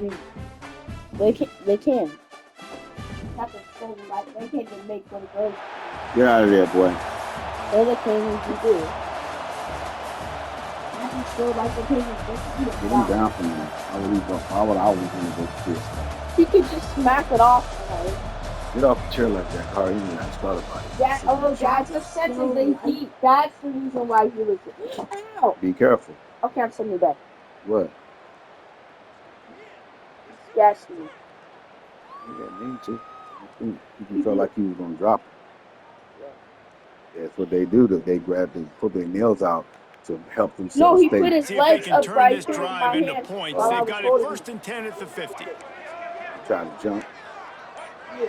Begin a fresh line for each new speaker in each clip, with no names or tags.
They can. They can. Have to say, like, they can't just make them go.
Get out of there, boy.
They're the Kings you do. I just feel like the Kings
Get him down from there. Why would I always want to go to this?
He could just smack it off. Like.
Get off the chair like that, Carl. You know, I thought about it.
That, that's a sense of the heat. That's the reason why he was. Ow!
Be careful.
Okay, I'm sending you back.
What?
Scratched me.
Yeah, me too. He felt like he was going to drop it. That's what they do. They grab and put their nails out to help themselves.
No, he
stay.
put his
See if
legs
they can
up
turn
right
this
here in
drive
my
into
hands
points.
while I
They've
was
got it
holding
first and 10 at the 50.
Try to jump.
Yeah.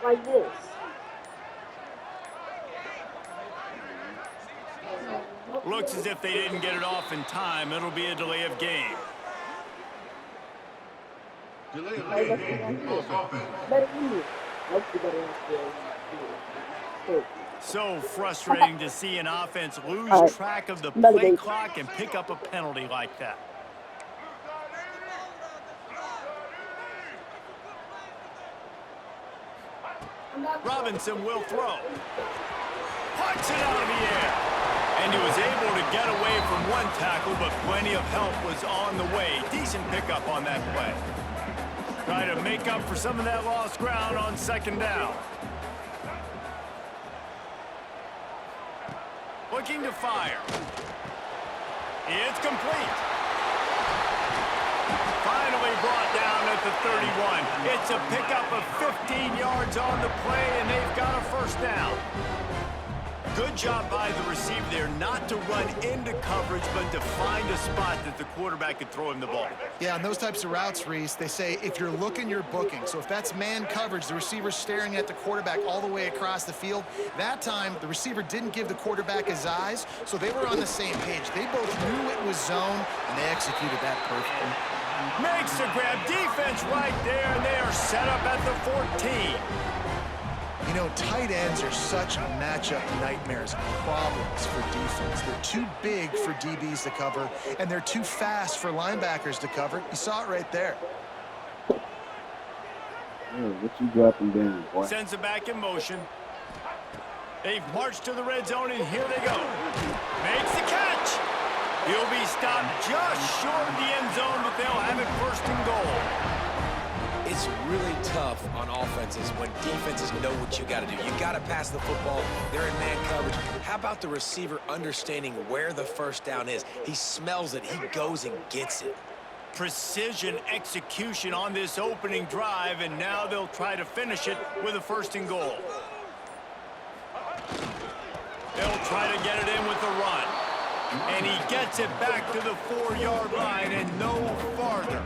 Like this.
Looks as if they didn't get it off in time. It'll be a delay of game.
Delay of game. Off offense.
Better than you. Let's do better than
So frustrating to see an offense lose track of the
Another
play
game.
clock and pick up a penalty like that. Robinson will throw. Punch it out of the air. And he was able to get away from one tackle, but plenty of help was on the way. Decent pickup on that play. Try to make up for some of that lost ground on second down. Looking to fire. It's complete. Finally brought down at the 31. It's a pickup of 15 yards on the play, and they've got a first down. Good job by the receiver there not to run into coverage, but to find a spot that the quarterback could throw him the ball.
Yeah, on those types of routes, Reese, they say if you're looking, you're booking. So if that's man coverage, the receiver's staring at the quarterback all the way across the field. That time, the receiver didn't give the quarterback his eyes, so they were on the same page. They both knew it was zone, and they executed that perfectly.
Makes the grab. Defense right there, and they are set up at the 14.
You know, tight ends are such matchup nightmares, problems for defense. They're too big for DBs to cover, and they're too fast for linebackers to cover. You saw it right there.
Yeah, what you dropping down, boy?
Sends it back in motion. They've marched to the red zone, and here they go. Makes the catch. He'll be stopped just short of the end zone, but they'll have it first and goal.
It's really tough on offenses when defenses know what you got to do. You got to pass the football. They're in man coverage. How about the receiver understanding where the first down is? He smells it. He goes and gets it.
Precision execution on this opening drive, and now they'll try to finish it with a first and goal. They'll try to get it in with the run. And he gets it back to the 4-yard line and no farther.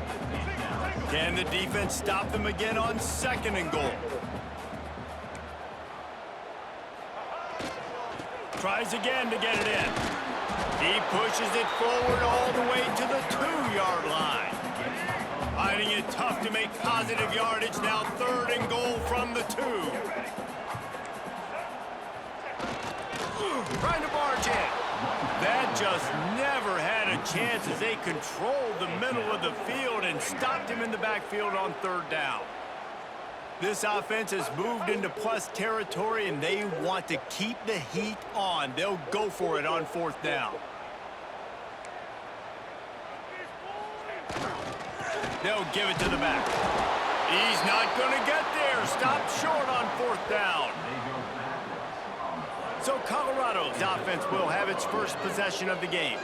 Can the defense stop them again on second and goal? Tries again to get it in. He pushes it forward all the way to the 2-yard line. Finding it tough to make positive yardage. Now third and goal from the 2. Trying to barge in. That just never had a chance as they controlled the middle of the field and stopped him in the backfield on third down. This offense has moved into plus territory, and they want to keep the heat on. They'll go for it on fourth down. They'll give it to the back. He's not going to get there. Stopped short on fourth down. So Colorado's offense will have its first possession of the game.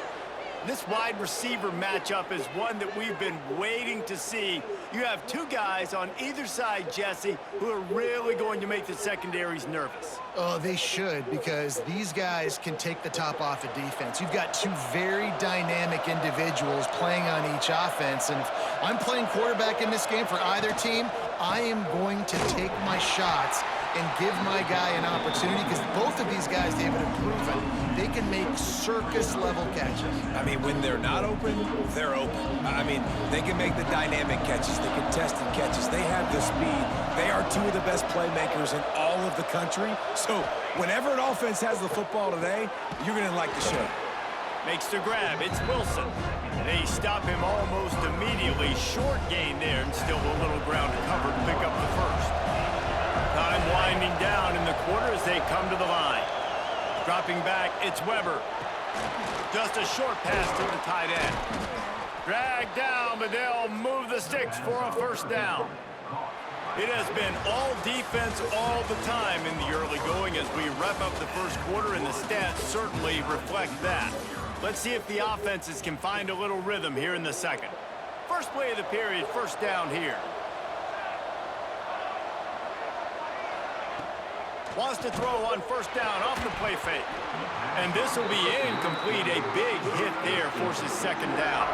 This wide receiver matchup is one that we've been waiting to see. You have two guys on either side, Jesse, who are really going to make the secondaries nervous.
Oh, they should, because these guys can take the top off of defense. You've got two very dynamic individuals playing on each offense, and if I'm playing quarterback in this game for either team, I am going to take my shots and give my guy an opportunity, because both of these guys, David, have proven they can make circus-level catches.
I mean, when they're not open, they're open. I mean, they can make the dynamic catches, the contested catches. They have the speed. They are two of the best playmakers in all of the country. So whenever an offense has the football today, you're going to like the show.
Makes the grab. It's Wilson. They stop him almost immediately. Short gain there, and still a little ground to cover to pick up the first. Time winding down in the quarter as they come to the line. Dropping back, it's Weber. Just a short pass to the tight end. Dragged down, but they'll move the sticks for a first down. It has been all defense all the time in the early going as we wrap up the first quarter, and the stats certainly reflect that. Let's see if the offenses can find a little rhythm here in the second. First play of the period, first down here. Wants to throw on first down off the play fake. And this will be incomplete. A big hit there forces second down.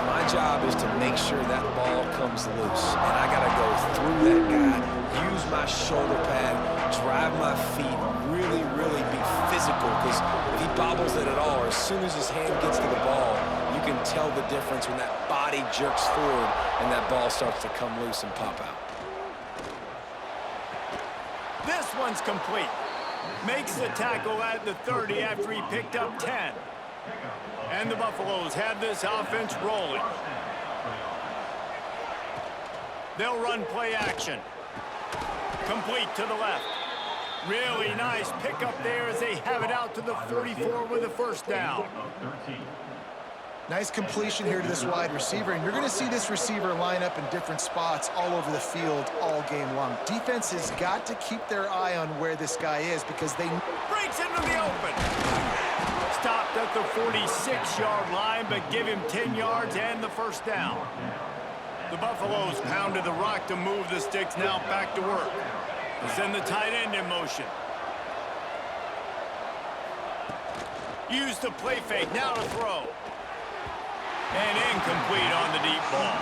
My job is to make sure that ball comes loose. And I got to go through that guy, use my shoulder pad, drive my feet, really, really be physical. Because if he bobbles it at all, or as soon as his hand gets to the ball, you can tell the difference when that body jerks forward and that ball starts to come loose and pop out.
This one's complete. Makes the tackle at the 30 after he picked up 10. And the Buffaloes have this offense rolling. They'll run play action. Complete to the left. Really nice pickup there as they have it out to the 44 with a first down.
Nice completion here to this wide receiver, and you're going to see this receiver line up in different spots all over the field all game long. Defense has got to keep their eye on where this guy is because they...
Breaks into the open. Stopped at the 46-yard line, but give him 10 yards and the first down. The Buffaloes pounded the rock to move the sticks, now back to work. They send the tight end in motion. Use the play fake, now to throw. And incomplete on the deep ball.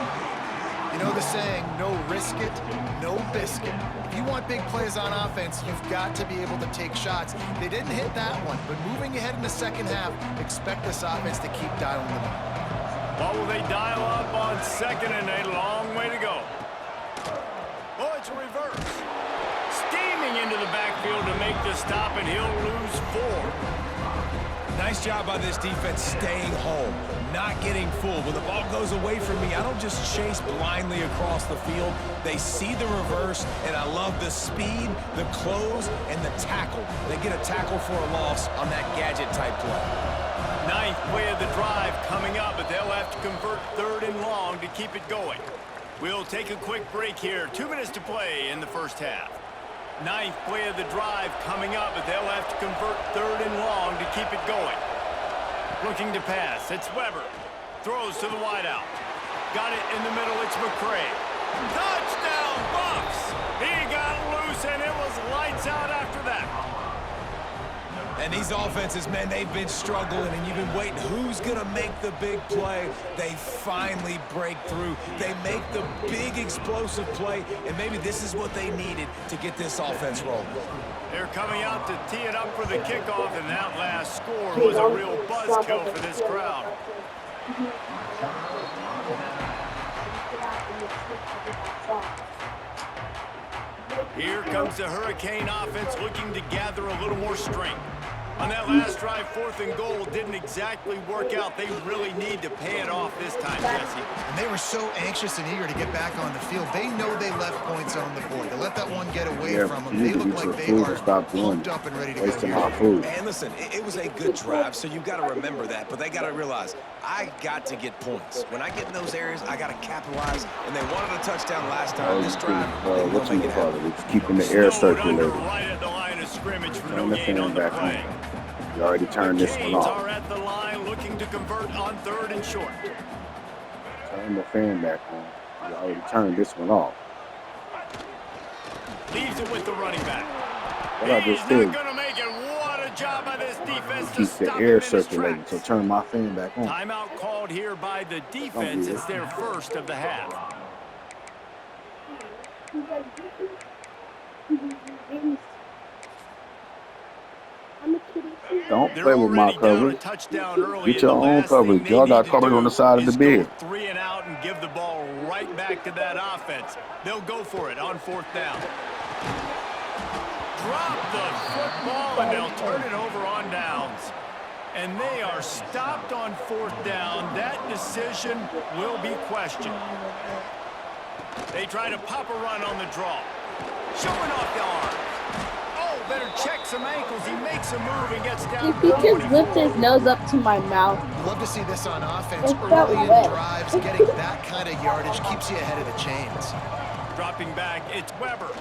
You know the saying, no risk it, no biscuit. If you want big plays on offense, you've got to be able to take shots. They didn't hit that one, but moving ahead in the second half, expect this offense to keep dialing them up.
What will they dial up on second and a long way to go? Oh, it's a reverse. Steaming into the backfield to make the stop, and he'll lose 4.
Nice job by this defense staying home, not getting fooled. When the ball goes away from me, I don't just chase blindly across the field. They see the reverse, and I love the speed, the close, and the tackle. They get a tackle for a loss on that gadget-type play.
9th play of the drive coming up, but they'll have to convert 3rd and long to keep it going. We'll take a quick break here. 2 minutes to play in the first half. 9th play of the drive coming up, but they'll have to convert 3rd and long to keep it going. Looking to pass, it's Weber. Throws to the wideout. Got it in the middle, it's McCray. Touchdown, Buffs! He got loose, and it was lights out after that.
And these offenses, man, they've been struggling, and you've been waiting. Who's going to make the big play? They finally break through. They make the big explosive play, and maybe this is what they needed to get this offense rolling.
They're coming out to tee it up for the kickoff, and that last score was a real buzzkill for this crowd. Here comes the Hurricane offense looking to gather a little more strength. On that last drive, 4th and goal didn't exactly work out. They really need to pay it off this time, Jesse.
And they were so anxious and eager to get back on the field. They know they left points on the board. They let that one get away from them. They look like they are pumped up and ready to go here.
And listen, it was a good drive, so you've got to remember that. But they got to realize, I got to get points. When I get in those areas, I got to capitalize. And they wanted a touchdown last time. This drive,
what's in the father? It's keeping the air circulating.
Right at the line of scrimmage for no gain on the play.
You already turned this one off.
Are at the line looking to convert on 3rd and short.
Turn the fan back on. You already turned this one off.
Leaves it with the running back.
What I just did.
He's not going to make it. What a job by this defense to
keep
stop
the air
him in his
circulating. So
tracks.
turn my fan back on.
Timeout called here by the defense. It's their first of the half.
Don't play with my coverage. Get your own coverage. Y'all got covered on the side of the bed.
3 and out and give the ball right back to that offense. They'll go for it on 4th down. Drop the football, and they'll turn it over on downs. And they are stopped on 4th down. That decision will be questioned. They try to pop a run on the draw. Showing off the arm. Oh, better check some ankles. He makes a move and gets down
If
to
he
the
just lift
24.
his nose up to my mouth.
Love to see this on offense.
It's that
Early in
way.
drives, getting that kind of yardage keeps you ahead of the chains.
Dropping back, it's Weber.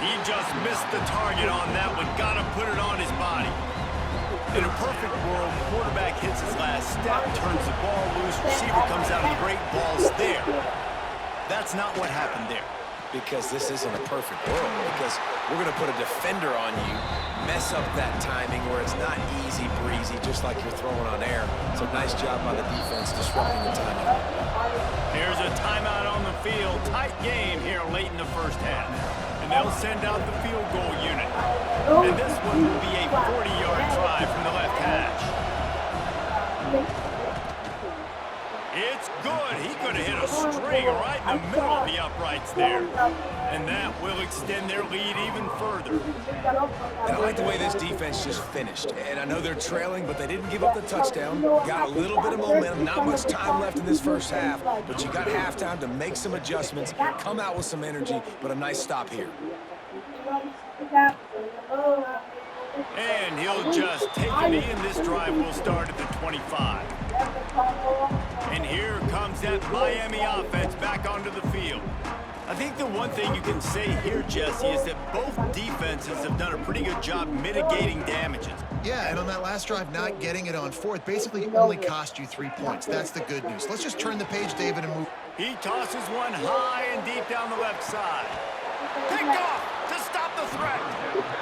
He just missed the target on that one. Got to put it on his body. In a perfect world, quarterback hits his last step, turns the ball loose, receiver comes out of the break, ball's there. That's not what happened there.
Because this isn't a perfect world. Because we're going to put a defender on you, mess up that timing where it's not easy breezy, just like you're throwing on air. So nice job by the defense disrupting the timing.
Here's a timeout on the field. Tight game here late in the first half. And they'll send out the field goal unit. And this one will be a 40-yard drive from the left hash. It's good. He could have hit a string right in the middle of the uprights there. And that will extend their lead even further.
And I like the way this defense just finished. And I know they're trailing, but they didn't give up the touchdown. Got a little bit of momentum. Not much time left in this first half, but you got halftime to make some adjustments, come out with some energy, but a nice stop here.
And he'll just take a knee, and this drive will start at the 25. And here comes that Miami offense back onto the field. I think the one thing you can say here, Jesse, is that both defenses have done a pretty good job mitigating damages.
Yeah, and on that last drive, not getting it on 4th basically only cost you 3 points. That's the good news. Let's just turn the page, David, and move.
He tosses one high and deep down the left side. Picked off to stop the threat.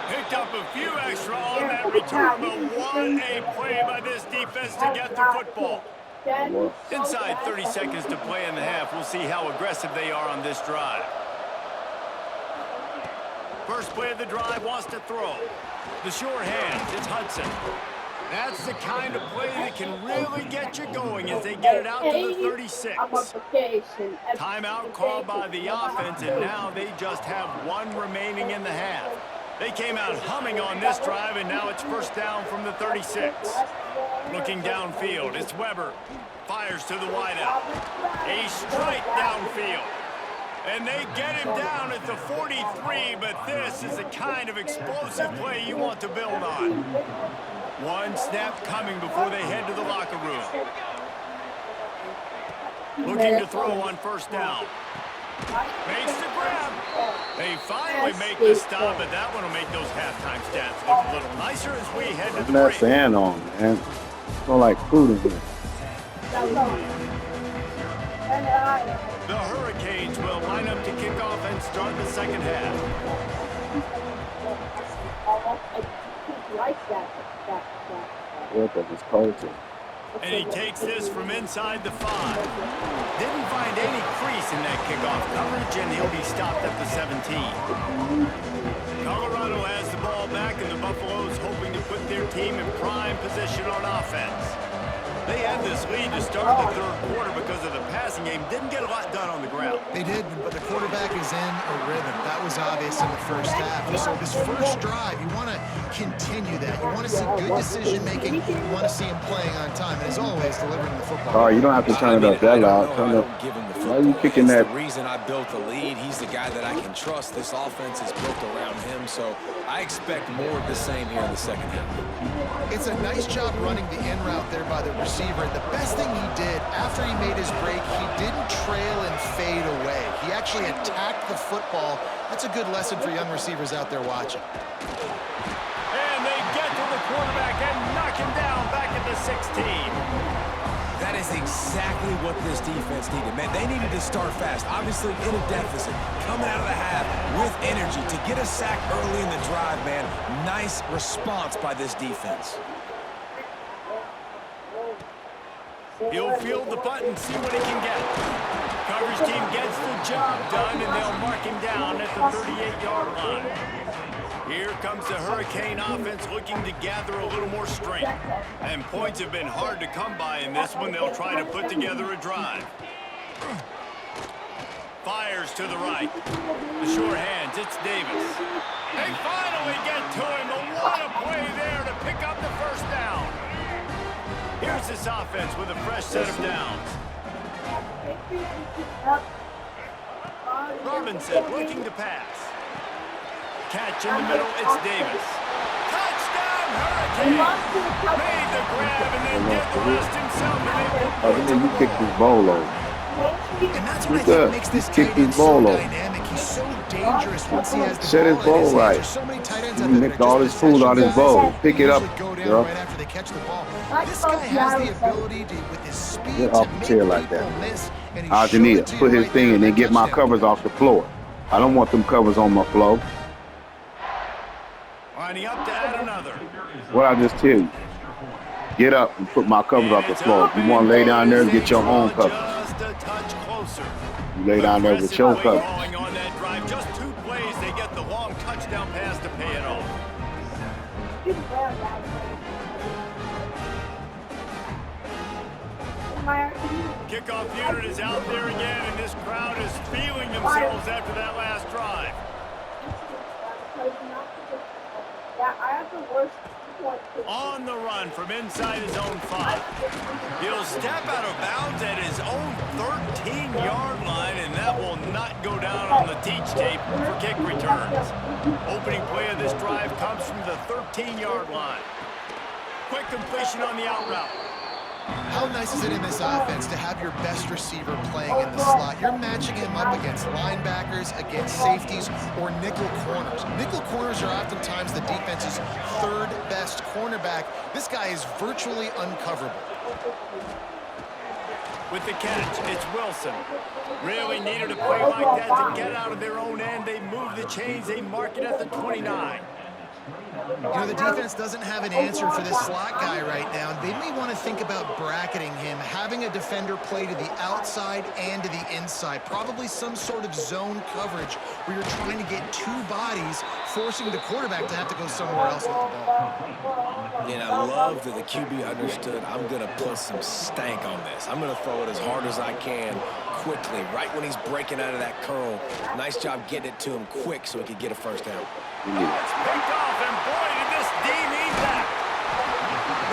Picked up a few extra on that return, but what a play by this defense to get the football. Inside 30 seconds to play in the half. We'll see how aggressive they are on this drive. First play of the drive, wants to throw. The short hands, it's Hudson. That's the kind of play that can really get you going as they get it out to the 36. Timeout called by the offense, and now they just have one remaining in the half. They came out humming on this drive, and now it's first down from the 36. Looking downfield, it's Weber. Fires to the wideout. A strike downfield. And they get him down at the 43, but this is the kind of explosive play you want to build on. One snap coming before they head to the locker room. Looking to throw on first down. Makes the grab. They finally make the stop, but that one will make those halftime stats look a little nicer as we head to the
That
break.
sand on, man. Smell like food in here.
The Hurricanes will line up to kick off and start the second half.
Look at this culture.
And he takes this from inside the 5. Didn't find any crease in that kickoff coverage, and he'll be stopped at the 17. Colorado has the ball back, and the Buffaloes hoping to put their team in prime position on offense. They had this lead to start the third quarter because of the passing game. Didn't get a lot done on the ground.
They did, but the quarterback is in a rhythm. That was obvious in the first half. So this first drive, you want to continue that. You want to see good decision-making. You want to see him playing on time. And as always, delivering the football.
All right, you don't have to turn it up that loud. Turn up. Why are you kicking that?
The reason I built the lead, he's the guy that I can trust. This offense is built around him, so I expect more of the same here in the second half.
It's a nice job running the in route there by the receiver. And the best thing he did after he made his break, he didn't trail and fade away. He actually attacked the football. That's a good lesson for young receivers out there watching.
And they get to the quarterback and knock him down back at the 16.
That is exactly what this defense needed. Man, they needed to start fast. Obviously in a deficit, coming out of the half with energy to get a sack early in the drive, man. Nice response by this defense.
He'll field the punt and see what he can get. Coverage team gets the job done, and they'll mark him down at the 38-yard line. Here comes the Hurricane offense looking to gather a little more strength. And points have been hard to come by in this one. They'll try to put together a drive. Fires to the right. The short hands, it's Davis. They finally get to him, but what a play there to pick up the first down. Here's this offense with a fresh set of downs. Robinson looking to pass. Catch in the middle, it's Davis. Touchdown, Hurricane! Made the grab and then did the rest himself.
I think you kicked his ball over.
And that's what I think makes this tight end so dynamic. He's so dangerous once he has the
Set his
ball in his
ball
hands.
right.
There's so many tight ends out
He
there
nicked
that are
all
just
his food out his
possession
bowl.
guys.
Pick it up,
Usually go down
girl.
right after they catch the ball. This guy has the ability to, with his speed,
Get
to
off the
make
chair like
people
that.
miss. And he showed it
Argentina,
to you
put his
right
thing
there
and then
that
get my
touchdown.
covers off the floor. I don't want them covers on my floor.
Lining up to add another.
What I just tell you. Get up and put my covers off the floor. If you want to lay down there and get your own covers.
Just a touch closer.
You lay down there with your covers.
Calling on that drive. Just 2 plays, they get the long touchdown pass to pay it off. Kickoff unit is out there again, and this crowd is feeling themselves after that last drive. On the run from inside his own 5. He'll step out of bounds at his own 13-yard line, and that will not go down on the teach tape for kick returns. Opening play of this drive comes from the 13-yard line. Quick completion on the out route.
How nice is it in this offense to have your best receiver playing in the slot? You're matching him up against linebackers, against safeties, or nickel corners. Nickel corners are oftentimes the defense's 3rd best cornerback. This guy is virtually uncoverable.
With the catch, it's Wilson. Really needed a play like that to get out of their own end. They move the chains. They mark it at the 29.
You know, the defense doesn't have an answer for this slot guy right now. They may want to think about bracketing him, having a defender play to the outside and to the inside. Probably some sort of zone coverage where you're trying to get 2 bodies, forcing the quarterback to have to go somewhere else with the ball.
And I love that the QB understood, I'm going to put some stank on this. I'm going to throw it as hard as I can quickly, right when he's breaking out of that curl. Nice job getting it to him quick so he could get a first down.
It's picked off, and boy, did this D need that.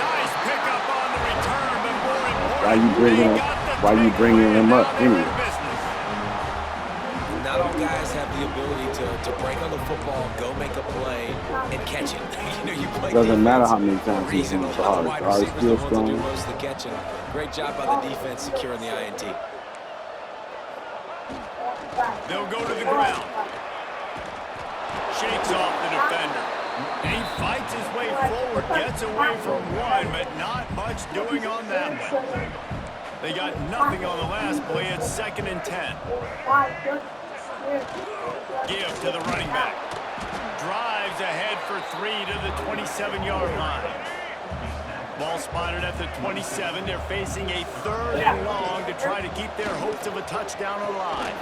Nice pickup on the return, but more important,
Why you bringing him up anyway?
Not all guys have the ability to break on the football, go make a play, and catch it. You know, you play
Doesn't matter how many times
he's
he's
the
on the hard.
wide
Hard
receivers, the
still
ones that do
strong.
most of the catching. Great job by the defense securing the INT.
They'll go to the ground. Shakes off the defender. And he fights his way forward, gets away from one, but not much doing on that one. They got nothing on the last play. It's 2nd and 10. Give to the running back. Drives ahead for 3 to the 27-yard line. Ball spotted at the 27. They're facing a 3rd and long to try to keep their hopes of a touchdown alive.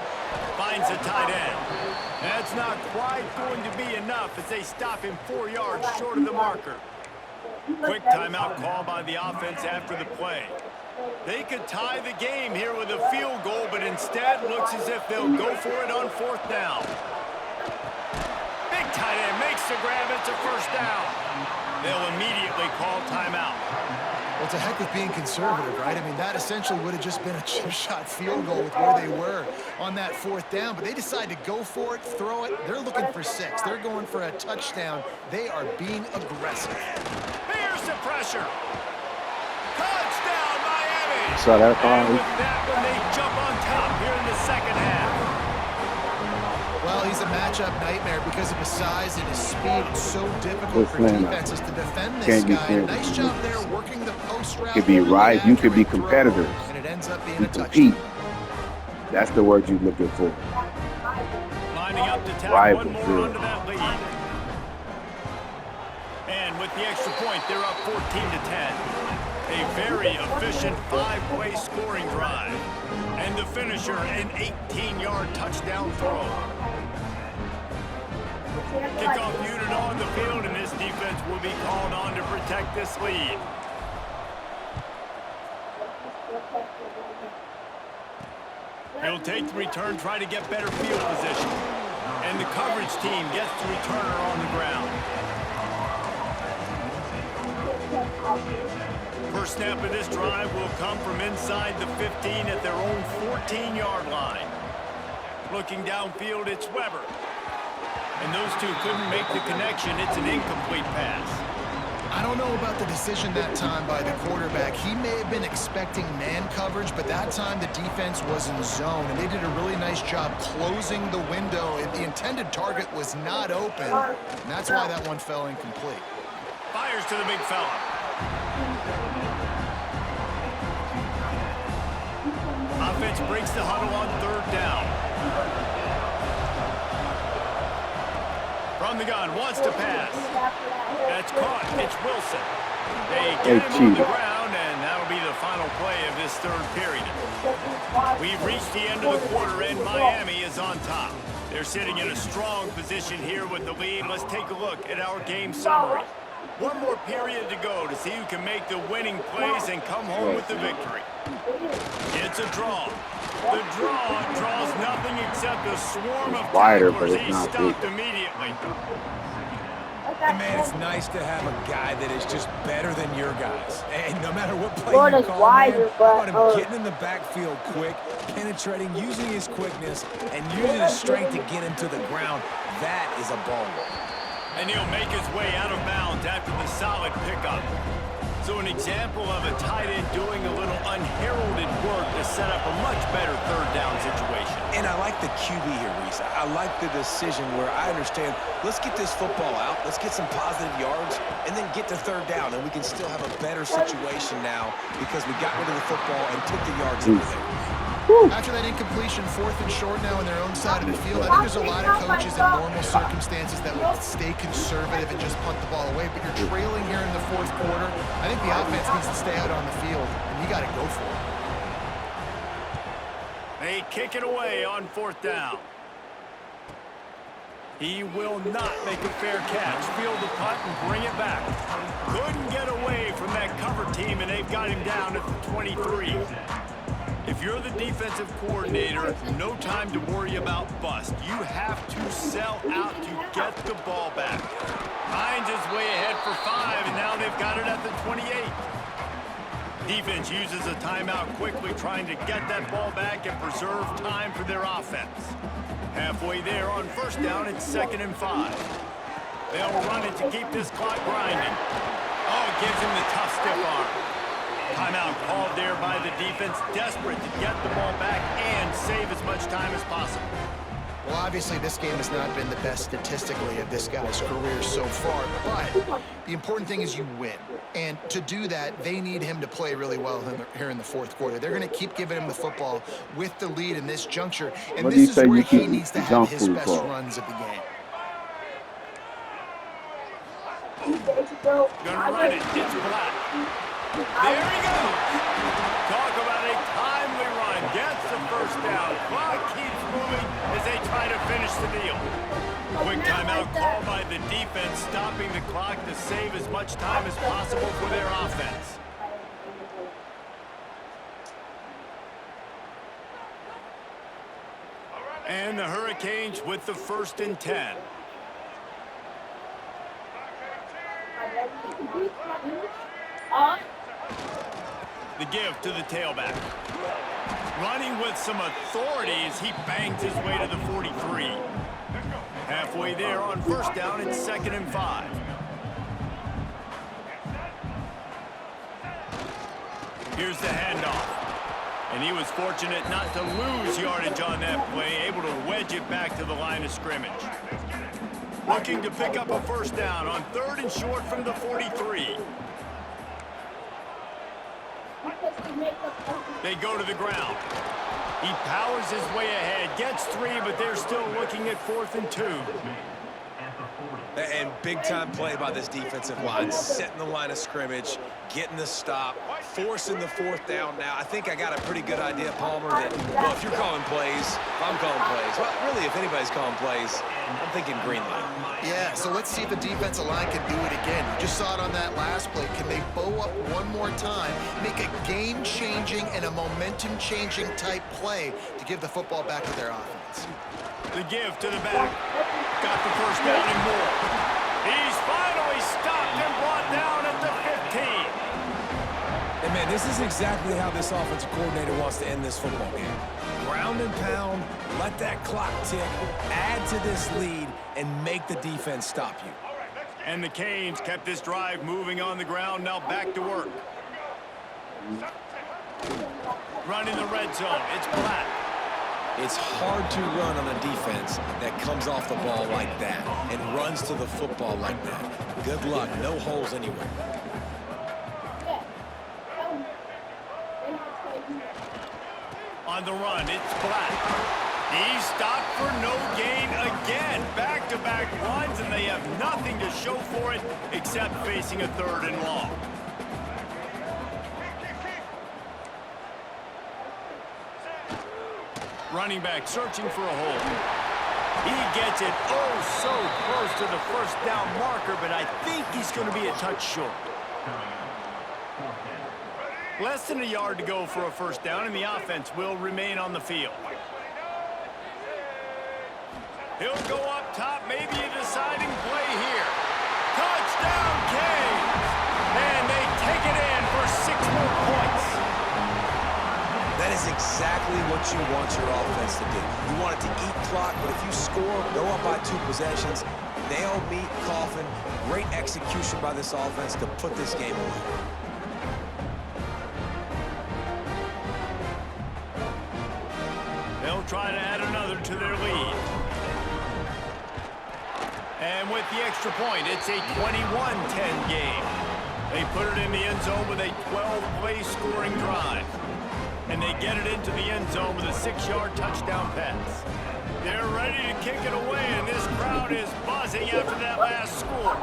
Finds a tight end. That's not quite going to be enough as they stop him 4 yards short of the marker. Quick timeout call by the offense after the play. They could tie the game here with a field goal, but instead looks as if they'll go for it on 4th down. Big tight end makes the grab. It's a first down. They'll immediately call timeout.
Well, it's a heck of being conservative, right? I mean, that essentially would have just been a chip shot field goal with where they were on that 4th down, but they decide to go for it, throw it. They're looking for 6. They're going for a touchdown. They are being aggressive.
Here's the pressure. Touchdown, Miami.
So that's
And
all.
with that one, they jump on top here in the 2nd half.
Well, he's a matchup nightmare because of his size and his speed. It's so difficult for defenses to defend this guy. Nice job there working the post route.
You could be right. You could be competitors.
And it ends up being
You
a
compete.
touchdown.
That's the word you're looking for.
Lining up to tap
Rival,
one more
good.
under that lead. And with the extra point, they're up 14 to 10. A very efficient 5-play scoring drive. And the finisher, an 18-yard touchdown throw. Kickoff unit on the field, and this defense will be called on to protect this lead. He'll take the return, try to get better field position. And the coverage team gets the returner on the ground. First snap of this drive will come from inside the 15 at their own 14-yard line. Looking downfield, it's Weber. And those two couldn't make the connection. It's an incomplete pass.
I don't know about the decision that time by the quarterback. He may have been expecting man coverage, but that time the defense was in zone, and they did a really nice job closing the window. The intended target was not open, and that's why that one fell incomplete.
Fires to the big fella. Offense breaks the huddle on third down. From the gun, wants to pass. That's caught. It's Wilson. They get him on the ground, and that'll be the final play of this third period. We've reached the end of the quarter, and Miami is on top. They're sitting in a strong position here with the lead. Let's take a look at our game summary. One more period to go to see who can make the winning plays and come home with the victory. It's a draw. The draw draws nothing except a swarm of tacklers. He's stopped immediately.
And man, it's nice to have a guy that is just better than your guys. And no matter what play you call, man, about him getting in the backfield quick, penetrating, using his quickness, and using his strength to get him to the ground, that is a ball.
And he'll make his way out of bounds after the solid pickup. So an example of a tight end doing a little unheralded work to set up a much better third down situation.
And I like the QB here, Reese. I like the decision where I understand, let's get this football out, let's get some positive yards, and then get to third down, and we can still have a better situation now because we got rid of the football and took the yards over there.
After that incompletion, 4th and short now on their own side of the field, I think there's a lot of coaches in normal circumstances that would stay conservative and just punt the ball away, but you're trailing here in the 4th quarter. I think the offense needs to stay out on the field, and you got to go for it.
They kick it away on 4th down. He will not make a fair catch. Field the punt and bring it back. Couldn't get away from that cover team, and they've got him down at the 23. If you're the defensive coordinator, no time to worry about bust. You have to sell out to get the ball back. Hines is way ahead for 5, and now they've got it at the 28. Defense uses a timeout quickly, trying to get that ball back and preserve time for their offense. Halfway there on 1st down, it's 2nd and 5. They'll run it to keep this clock grinding. Oh, it gives him the tough stiff arm. Timeout called there by the defense, desperate to get the ball back and save as much time as possible.
Well, obviously, this game has not been the best statistically of this guy's career so far, but the important thing is you win. And to do that, they need him to play really well here in the 4th quarter. They're going to keep giving him the football with the lead in this juncture, and this is where he needs to have his best runs of the game.
Gonna run it. It's Black. There he goes. Talk about a timely run. Gets the 1st down. Clock keeps moving as they try to finish the deal. Quick timeout called by the defense, stopping the clock to save as much time as possible for their offense. And the Hurricanes with the 1st and 10. The give to the tailback. Running with some authority as he bangs his way to the 43. Halfway there on 1st down, it's 2nd and 5. Here's the handoff. And he was fortunate not to lose yardage on that play, able to wedge it back to the line of scrimmage. Looking to pick up a 1st down on 3rd and short from the 43. They go to the ground. He powers his way ahead, gets 3, but they're still looking at 4th and 2.
And big-time play by this defensive line, setting the line of scrimmage, getting the stop, forcing the 4th down now. I think I got a pretty good idea, Palmer, that, well, if you're calling plays, if I'm calling plays, well, really, if anybody's calling plays, I'm thinking green light.
Yeah, so let's see if the defensive line can do it again. You just saw it on that last play. Can they bow up one more time, make a game-changing and a momentum-changing type play to give the football back to their offense?
The give to the back. Got the 1st down and more. He's finally stopped and brought down at the 15.
Man, this is exactly how this offensive coordinator wants to end this football game. Ground and pound, let that clock tick, add to this lead, and make the defense stop you.
And the Canes kept this drive moving on the ground, now back to work. Running the red zone, it's Black.
It's hard to run on a defense that comes off the ball like that and runs to the football like that. Good luck, no holes anywhere.
On the run, it's Black. He's stopped for no gain again. Back-to-back runs, and they have nothing to show for it except facing a 3rd and long. Running back searching for a hole. He gets it so close to the first down marker, but I think he's going to be a touch short. Less than a yard to go for a first down, and the offense will remain on the field. He'll go up top, maybe a deciding play here. Touchdown, Canes! And they take it in for 6 more points.
That is exactly what you want your offense to do. You want it to eat clock, but if you score, go up by 2 possessions, nail, meet, coffin. Great execution by this offense to put this game away.
They'll try to add another to their lead. And with the extra point, it's a 21-10 game. They put it in the end zone with a 12-play scoring drive. And they get it into the end zone with a 6-yard touchdown pass. They're ready to kick it away, and this crowd is buzzing after that last score.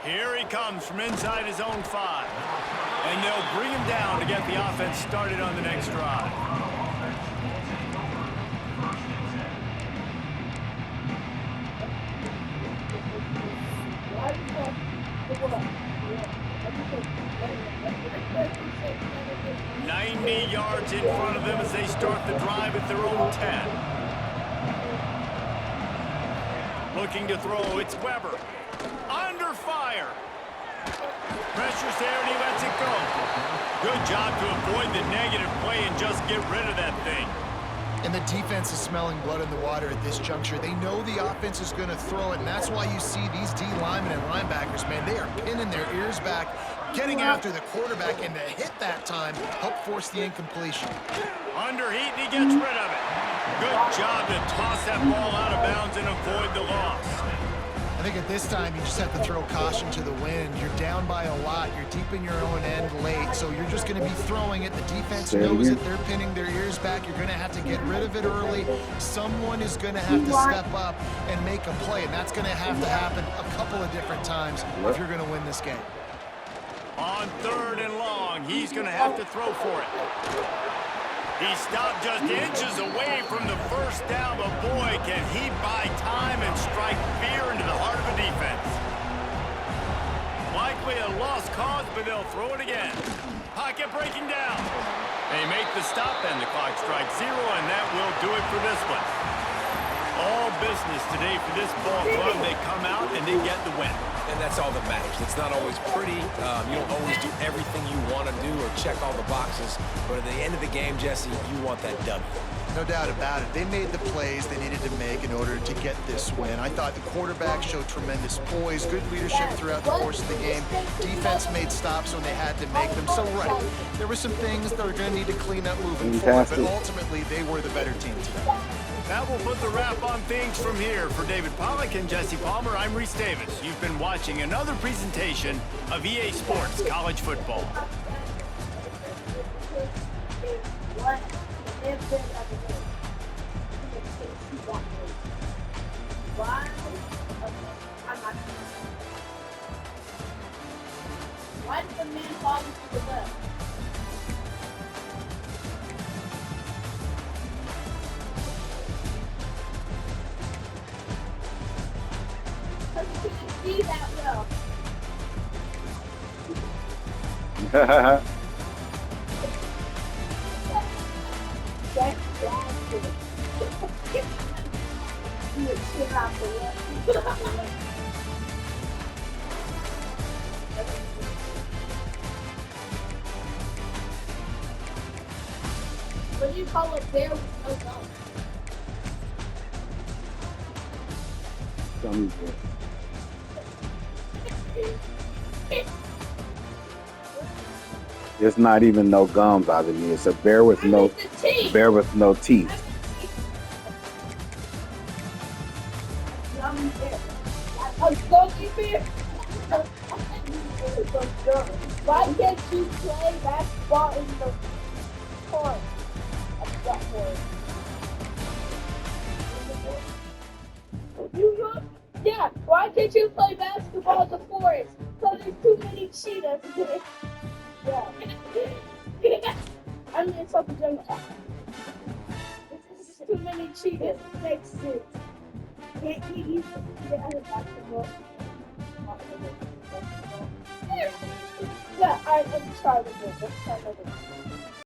Here he comes from inside his own 5. And they'll bring him down to get the offense started on the next drive. "90 yards in front of them as they start the drive at their own 10. Looking to throw, it's Weber. Under fire. Pressure's there, and he lets it go. Good job to avoid the negative play and just get rid of that thing.
And the defense is smelling blood in the water at this juncture. They know the offense is going to throw it, and that's why you see these D linemen and linebackers, man, they are pinning their ears back, getting after the quarterback, and to hit that time, help force the incompletion.
Under heat, and he gets rid of it. Good job to toss that ball out of bounds and avoid the loss.
I think at this time, you just have to throw caution to the wind. You're down by a lot. You're deep in your own end late, so you're just going to be throwing it. The defense knows that they're pinning their ears back. You're going to have to get rid of it early. Someone is going to have to step up and make a play, and that's going to have to happen a couple of different times if you're going to win this game.
On 3rd and long, he's going to have to throw for it. He stopped just inches away from the first down, but boy, can he buy time and strike fear into the heart of a defense. Likely a lost cause, but they'll throw it again. Pocket breaking down. They make the stop, and the clock strikes 0, and that will do it for this one. All business today for this ball club. They come out, and they get the win.
And that's all that matters. It's not always pretty. You don't always do everything you want to do or check all the boxes. But at the end of the game, Jesse, you want that W.
No doubt about it. They made the plays they needed to make in order to get this win. I thought the quarterback showed tremendous poise, good leadership throughout the course of the game. Defense made stops when they had to make them. So, right, there were some things that are going to need to clean up moving forward, but ultimately they were the better team today.
That will put the wrap on things from here. For David Pollack and Jesse Palmer, I'm Reese Davis. You've been watching another presentation of EA Sports College Football.
Why did the man fall into the well? Because you couldn't see that well. What do you call a bear with no gums?
Gummy bear. It's not even no gums out of me. It's a bear with no teeth.
Gummy bear. A gummy bear? Why can't you play basketball in the park? Yeah, why can't you play basketball in the forest? Because there's too many cheetahs there. Yeah. I mean, it's like a jungle. There's too many cheetahs. Makes sense. Can't you get out of basketball? Yeah, I'm sorry. Let's try again.